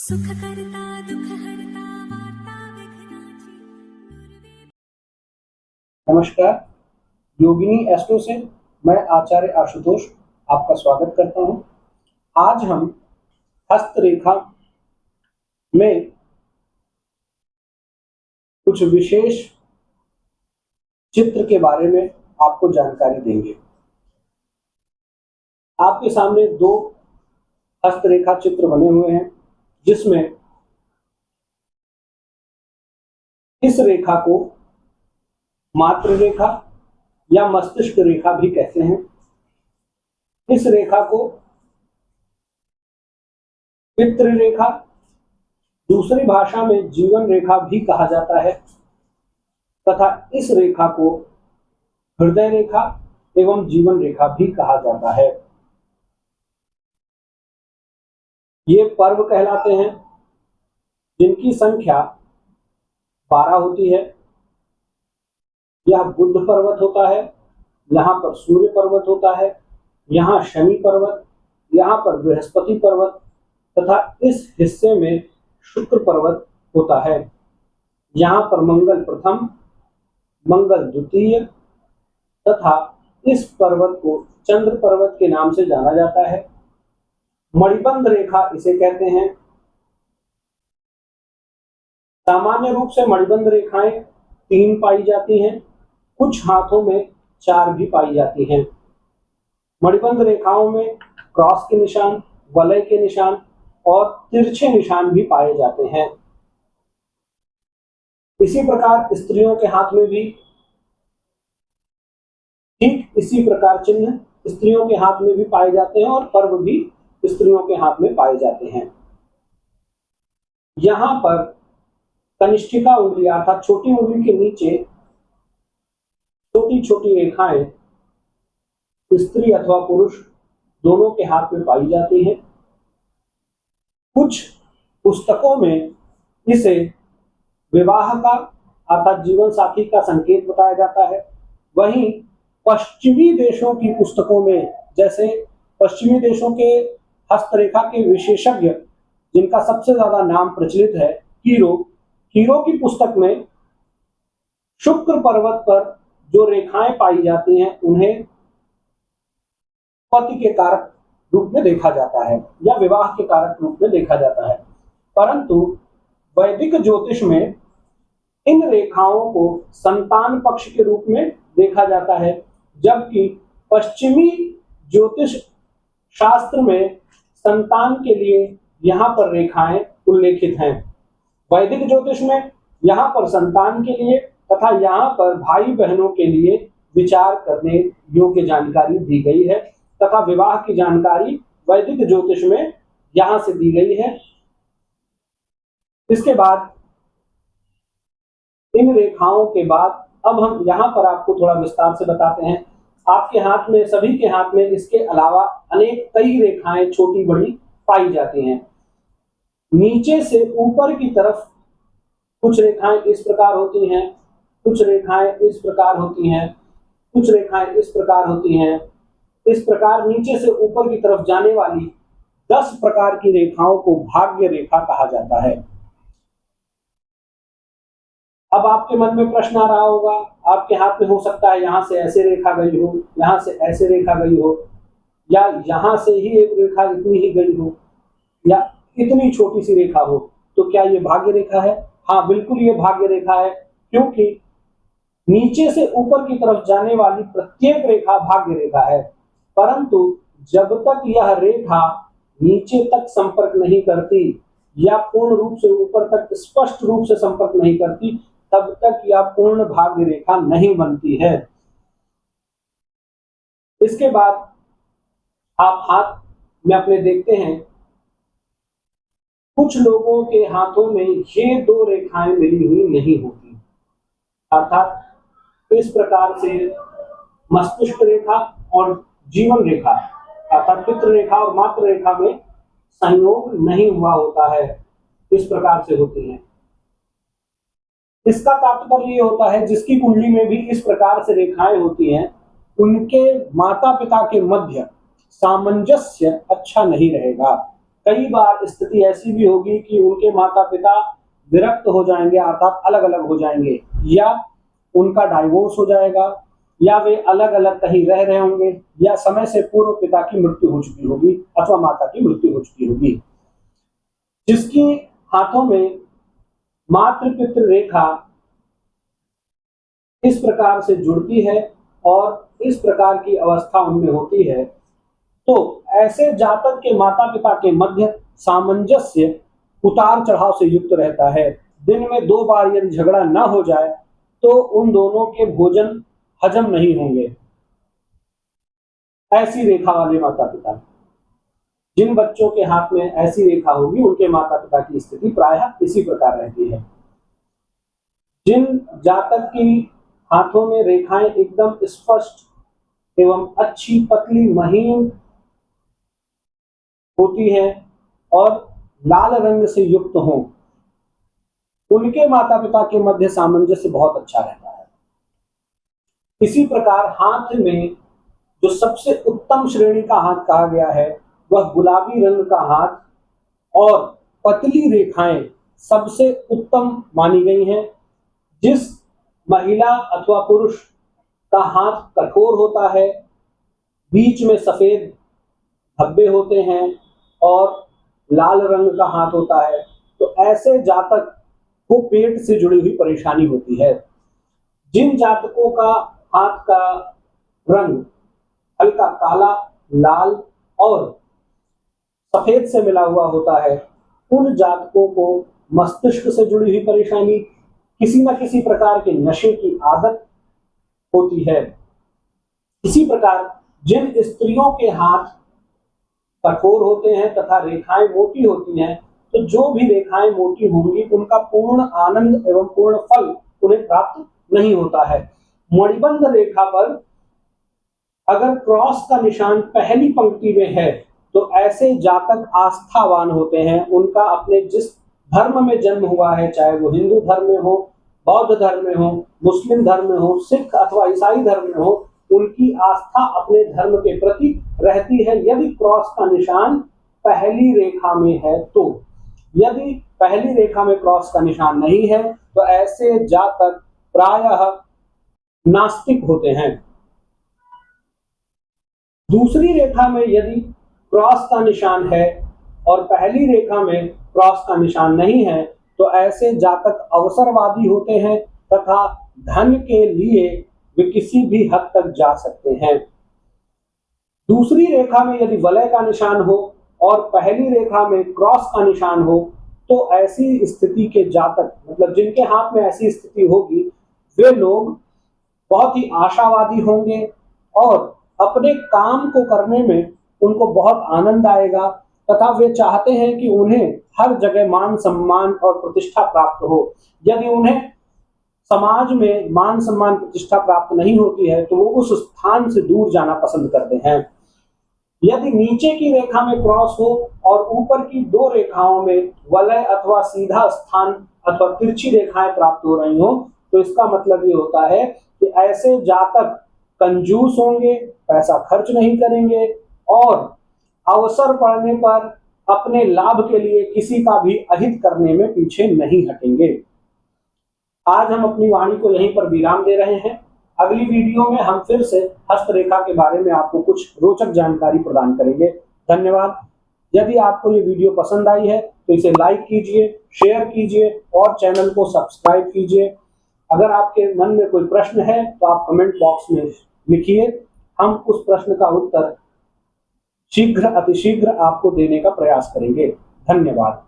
सुख करता दुख हरता वार्ता विघ्नाची। नमस्कार, योगिनी एस्ट्रो से मैं आचार्य आशुतोष आपका स्वागत करता हूं। आज हम हस्तरेखा में कुछ विशेष चित्र के बारे में आपको जानकारी देंगे। आपके सामने दो हस्तरेखा चित्र बने हुए हैं, जिसमें इस रेखा को मातृ रेखा या मस्तिष्क रेखा भी कहते हैं। इस रेखा को पितृ रेखा, दूसरी भाषा में जीवन रेखा भी कहा जाता है तथा इस रेखा को हृदय रेखा एवं जीवन रेखा भी कहा जाता है। ये पर्व कहलाते हैं जिनकी संख्या 12 होती है। यह बुध पर्वत होता है, यहाँ पर सूर्य पर्वत होता है, यहाँ शनि पर्वत, यहाँ पर बृहस्पति पर्वत तथा इस हिस्से में शुक्र पर्वत होता है। यहाँ पर मंगल प्रथम, मंगल द्वितीय तथा इस पर्वत को चंद्र पर्वत के नाम से जाना जाता है। मणिबंध रेखा इसे कहते हैं। सामान्य रूप से मणिबंध रेखाएं 3 पाई जाती हैं, कुछ हाथों में 4 भी पाई जाती हैं। मणिबंध रेखाओं में क्रॉस के निशान, वलय के निशान और तिरछे निशान भी पाए जाते हैं। इसी प्रकार स्त्रियों के हाथ में भी ठीक इसी प्रकार चिन्ह स्त्रियों के हाथ में भी पाए जाते हैं और पर्व भी स्त्रियों के हाथ में पाए जाते हैं। यहां पर कनिष्ठिका उंगली अर्थात छोटी उंगली के नीचे छोटी छोटी रेखाएं स्त्री अथवा पुरुष दोनों के हाथ में पाई जाती हैं। कुछ पुस्तकों में इसे विवाह का अर्थात जीवन साथी का संकेत बताया जाता है। वहीं पश्चिमी देशों की पुस्तकों में, जैसे पश्चिमी देशों के हस्तरेखा के विशेषज्ञ जिनका सबसे ज्यादा नाम प्रचलित है, कीरो की पुस्तक में शुक्र पर्वत पर जो रेखाएं पाई जाती हैं उन्हें पति के कारक रूप में देखा जाता है या विवाह के कारक रूप में देखा जाता है। परंतु वैदिक ज्योतिष में इन रेखाओं को संतान पक्ष के रूप में देखा जाता है, जबकि पश्चिमी ज्योतिष शास्त्र में संतान के लिए यहाँ पर रेखाएं उल्लेखित हैं। वैदिक ज्योतिष में यहाँ पर संतान के लिए तथा यहाँ पर भाई बहनों के लिए विचार करने योग्य जानकारी दी गई है तथा विवाह की जानकारी वैदिक ज्योतिष में यहाँ से दी गई है। इसके बाद इन रेखाओं के बाद अब हम यहाँ पर आपको थोड़ा विस्तार से बताते हैं। आपके हाथ में, सभी के हाथ में इसके अलावा अनेक कई रेखाएं छोटी बड़ी पाई जाती हैं। नीचे से ऊपर की तरफ कुछ रेखाएं इस प्रकार होती हैं, कुछ रेखाएं इस प्रकार होती हैं, कुछ रेखाएं इस प्रकार होती हैं। इस प्रकार नीचे से ऊपर की तरफ जाने वाली 10 प्रकार की रेखाओं को भाग्य रेखा कहा जाता है। अब आपके मन में प्रश्न आ रहा होगा, आपके हाथ में हो सकता है यहां से ऐसे रेखा गई हो, यहां से ऐसे रेखा गई हो, या यहां से ही एक रेखा इतनी ही गई हो, या इतनी छोटी सी रेखा हो, तो क्या ये भाग्य रेखा है? हाँ, बिल्कुल ये भाग्य रेखा है, क्योंकि नीचे से ऊपर की तरफ जाने वाली प्रत्येक रेखा भाग्य रेखा है। परंतु जब तक यह रेखा नीचे तक संपर्क नहीं करती या पूर्ण रूप से ऊपर तक स्पष्ट रूप से संपर्क नहीं करती, तब तक यह पूर्ण भाग्य रेखा नहीं बनती है। इसके बाद आप हाथ में अपने देखते हैं, कुछ लोगों के हाथों में ये 2 रेखाएं मिली हुई नहीं होती, अर्थात इस प्रकार से मस्तिष्क रेखा और जीवन रेखा अर्थात पितृ रेखा और मातृ रेखा में संयोग नहीं हुआ होता है, इस प्रकार से होती है। इसका तात्पर्य ये होता है, जिसकी कुंडली में भी इस प्रकार से रेखाएं होती हैं, उनके माता पिता के मध्य सामंजस्य अच्छा नहीं रहेगा। कई बार स्थिति ऐसी भी होगी कि उनके माता पिता विरक्त हो जाएंगे, अर्थात अलग अलग हो जाएंगे, या उनका डाइवोर्स हो जाएगा, या वे अलग अलग कहीं रह रहे होंगे, या समय से पूर्व पिता की मृत्यु हो चुकी होगी अथवा माता की मृत्यु हो चुकी होगी। जिसकी हाथों में मातृपितृ रेखा इस प्रकार से जुड़ती है और इस प्रकार की अवस्था उनमें होती है, तो ऐसे जातक के माता पिता के मध्य सामंजस्य उतार चढ़ाव से युक्त रहता है। दिन में 2 बार यदि झगड़ा न हो जाए तो उन दोनों के भोजन हजम नहीं होंगे। ऐसी रेखा वाले माता पिता, जिन बच्चों के हाथ में ऐसी रेखा होगी उनके माता पिता की स्थिति प्रायः इसी प्रकार रहती है। जिन जातक की हाथों में रेखाएं एकदम स्पष्ट एवं अच्छी पतली महीन होती हैं और लाल रंग से युक्त हों, उनके माता पिता के मध्य सामंजस्य बहुत अच्छा रहता है। इसी प्रकार हाथ में जो सबसे उत्तम श्रेणी का हाथ कहा गया है वह गुलाबी रंग का हाथ और पतली रेखाएं सबसे उत्तम मानी गई हैं। जिस महिला अथवा पुरुष का हाथ कठोर होता है, बीच में सफेद धब्बे होते हैं और लाल रंग का हाथ होता है, तो ऐसे जातक को पेट से जुड़ी हुई परेशानी होती है। जिन जातकों का हाथ का रंग हल्का काला, लाल और सफेद से मिला हुआ होता है, उन जातकों को मस्तिष्क से जुड़ी हुई परेशानी, किसी न किसी प्रकार के नशे की आदत होती है। इसी प्रकार जिन स्त्रियों के हाथ कठोर होते हैं तथा रेखाएं मोटी होती हैं, तो जो भी रेखाएं मोटी होंगी उनका पूर्ण आनंद एवं पूर्ण फल उन्हें प्राप्त नहीं होता है। मणिबंध रेखा पर अगर क्रॉस का निशान पहली पंक्ति में है तो ऐसे जातक आस्थावान होते हैं। उनका अपने जिस धर्म में जन्म हुआ है, चाहे वो हिंदू धर्म में हो, बौद्ध धर्म में हो, मुस्लिम धर्म में हो, सिख अथवा ईसाई धर्म में हो, उनकी आस्था अपने धर्म के प्रति रहती है यदि क्रॉस का निशान पहली रेखा में है तो। यदि पहली रेखा में क्रॉस का निशान नहीं है तो ऐसे जातक प्रायः नास्तिक होते हैं। दूसरी रेखा में यदि क्रॉस का निशान है और पहली रेखा में क्रॉस का निशान नहीं है तो ऐसे जातक अवसरवादी होते हैं तथा धन के लिए वे किसी भी हद तक जा सकते हैं। दूसरी रेखा में यदि वलय का निशान हो और पहली रेखा में क्रॉस का निशान हो तो ऐसी स्थिति के जातक, मतलब जिनके हाथ में ऐसी स्थिति होगी, वे लोग बहुत ही आशावादी होंगे और अपने काम को करने में उनको बहुत आनंद आएगा तथा वे चाहते हैं कि उन्हें हर जगह मान सम्मान और प्रतिष्ठा प्राप्त हो। यदि उन्हें समाज में मान सम्मान प्रतिष्ठा प्राप्त नहीं होती है तो वो उस स्थान से दूर जाना पसंद करते हैं। यदि नीचे की रेखा में क्रॉस हो और ऊपर की 2 रेखाओं में वलय अथवा सीधा स्थान अथवा तिरछी रेखाएं प्राप्त हो रही हो तो इसका मतलब ये होता है कि ऐसे जातक कंजूस होंगे, पैसा खर्च नहीं करेंगे और अवसर पड़ने पर अपने लाभ के लिए किसी का भी अहित करने में पीछे नहीं हटेंगे। आज हम अपनी वाणी को यहीं पर विराम दे रहे हैं। अगली वीडियो में हम फिर से हस्तरेखा के बारे में आपको कुछ रोचक जानकारी प्रदान करेंगे। धन्यवाद। यदि आपको ये वीडियो पसंद आई है तो इसे लाइक कीजिए, शेयर कीजिए और चैनल को सब्सक्राइब कीजिए। अगर आपके मन में कोई प्रश्न है तो आप कमेंट बॉक्स में लिखिए, हम उस प्रश्न का उत्तर शीघ्र अतिशीघ्र आपको देने का प्रयास करेंगे। धन्यवाद।